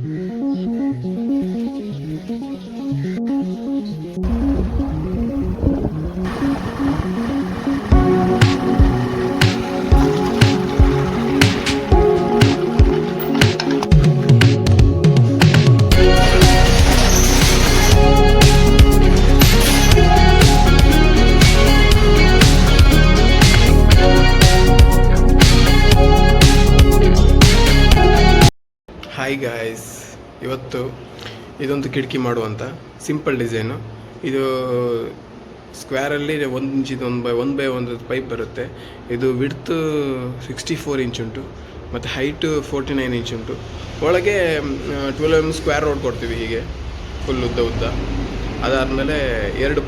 Hi guys, ಇವತ್ತು ಇದೊಂದು ಕಿಟಕಿ ಮಾಡುವಂಥ ಸಿಂಪಲ್ ಡಿಸೈನು. ಇದು ಸ್ಕ್ವೇರಲ್ಲಿ 1 ಇಂಚಿದು 1 ಬೈ 1 ಪೈಪ್ ಬರುತ್ತೆ. ಇದು ವಿಡ್ತ್ 64 ಇಂಚ್ ಉಂಟು ಮತ್ತು ಹೈಟ್ 49 ಇಂಚ್ ಉಂಟು. ಒಳಗೆ 12 mm ಸ್ಕ್ವೇರ್ ರೋಡ್ ಕೊಡ್ತೀವಿ, ಹೀಗೆ ಫುಲ್ ಉದ್ದ. ಅದಾದಮೇಲೆ 2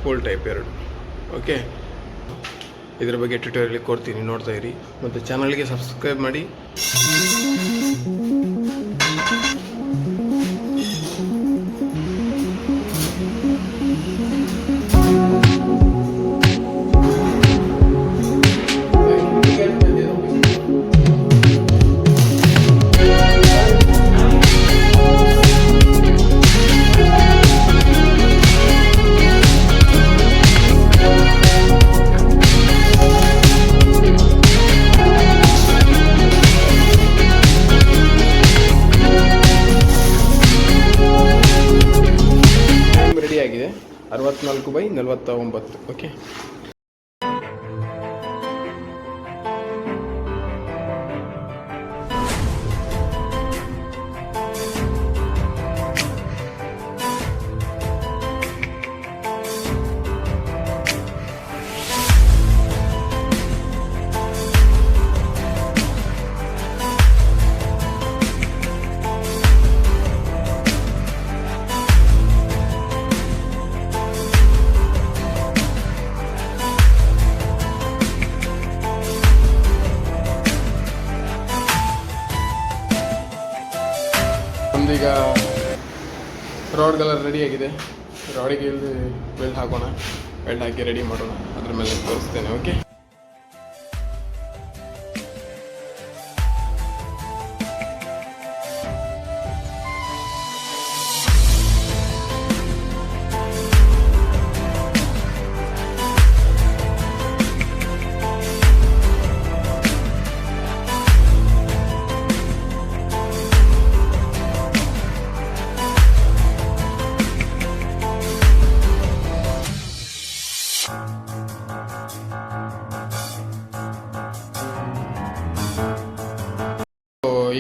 ಪೋಲ್ ಟೈಪ್ 2. ಓಕೆ, ಇದರ ಬಗ್ಗೆ ಟ್ಯುಟೋರಿಯಲ್ ಕೊಡ್ತೀನಿ, ನೋಡ್ತಾ ಇರಿ. ಮತ್ತು ಚಾನಲ್ಗೆ ಸಬ್ಸ್ಕ್ರೈಬ್ ಮಾಡಿ. ರೆಡಿಯಾಗಿದೆ 64/49. ಓಕೆ, ಈಗ ರಾಡ್ ಕಲರ್ ರೆಡಿಯಾಗಿದೆ. ರಾಡಿಗೆ ಇಲ್ಲಿ ವೆಲ್ಡ್ ಹಾಕೋಣ, ವೆಲ್ಡ್ ಹಾಕಿ ರೆಡಿ ಮಾಡೋಣ, ಅದ್ರ ಮೇಲೆ ತೋರಿಸ್ತೇನೆ. ಓಕೆ,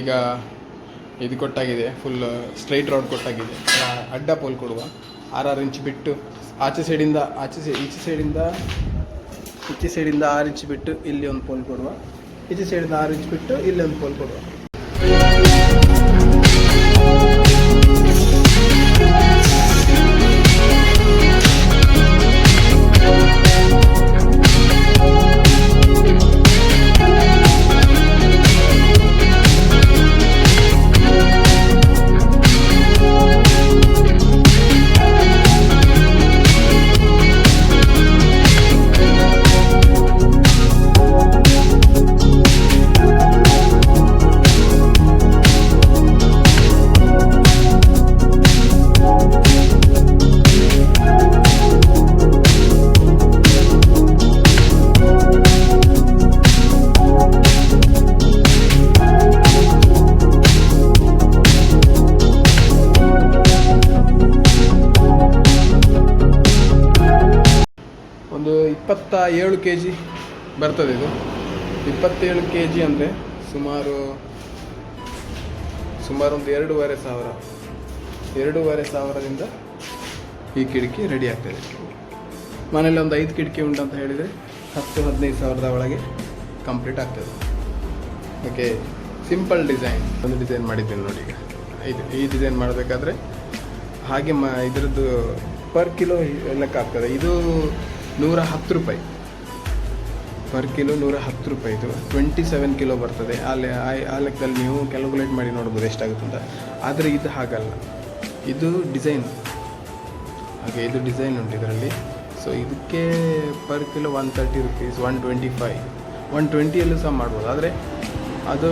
ಈಗ ಇದು ಕೊಟ್ಟಾಗಿದೆ, ಫುಲ್ ಸ್ಟ್ರೈಟ್ ರಾಡ್ ಕೊಟ್ಟಾಗಿದೆ. ಅಡ್ಡ ಪೋಲ್ ಕೊಡುವ 6 ಇಂಚ್ ಬಿಟ್ಟು ಈಚೆ ಸೈಡಿಂದ 6 ಇಂಚ್ ಬಿಟ್ಟು ಇಲ್ಲಿ ಒಂದು ಪೋಲ್ ಕೊಡುವ, ಈಚೆ ಸೈಡಿಂದ 6 ಇಂಚ್ ಬಿಟ್ಟು ಇಲ್ಲಿ ಒಂದು ಪೋಲ್ ಕೊಡುವ. ಒಂದು 27 kg ಬರ್ತದೆ. ಇದು 27 kg ಅಂದರೆ ಸುಮಾರು ಒಂದು 2,500ದಿಂದ ಈ ಕಿಟಕಿ ರೆಡಿ ಆಗ್ತದೆ. ಮನೇಲಿ ಒಂದು 5 ಕಿಟಕಿ ಉಂಟು ಅಂತ ಹೇಳಿದರೆ 10-15 ಸಾವಿರದ ಒಳಗೆ ಕಂಪ್ಲೀಟ್ ಆಗ್ತದೆ. ಓಕೆ, ಸಿಂಪಲ್ ಡಿಸೈನ್ ಒಂದು ಡಿಸೈನ್ ಮಾಡಿದ್ದೇನೆ ನೋಡಿ. ಈಗ ಈ ಡಿಸೈನ್ ಮಾಡಬೇಕಾದ್ರೆ ಹಾಗೆ ಇದರದ್ದು ಪರ್ ಕಿಲೋ ಲೆಕ್ಕ ಆಗ್ತದೆ. ಇದು 110 ರೂಪಾಯಿ ಪರ್ ಕಿಲೋ, 110 ರೂಪಾಯಿ. ಇದು 27 ಕಿಲೋ ಬರ್ತದೆ. ಆ ಲೆಕ್ಕದಲ್ಲಿ ನೀವು ಕ್ಯಾಲ್ಕುಲೇಟ್ ಮಾಡಿ ನೋಡ್ಬೋದು ಎಷ್ಟಾಗುತ್ತೆ ಅಂತ. ಆದರೆ ಇದು ಹಾಗಲ್ಲ, ಇದು ಡಿಸೈನ್. ಹಾಗೆ ಇದು ಡಿಸೈನ್ ಉಂಟು ಇದರಲ್ಲಿ. ಸೊ ಇದಕ್ಕೆ ಪರ್ ಕಿಲೋ 130 ರೂಪೀಸ್, 125, 120ಯಲ್ಲೂ ಸಹ ಮಾಡ್ಬೋದು. ಆದರೆ ಅದು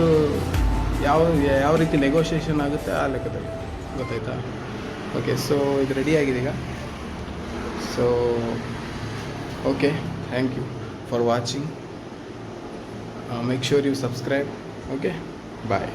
ಯಾವ ಯಾವ ರೀತಿ ನೆಗೋಷಿಯೇಷನ್ ಆಗುತ್ತೆ ಆ ಲೆಕ್ಕದಲ್ಲಿ, ಗೊತ್ತಾಯ್ತಾ? ಓಕೆ, ಸೊ ಇದು ರೆಡಿ ಆಗಿದೆ ಈಗ. So okay, thank you for watching. Make sure you subscribe. Okay, bye.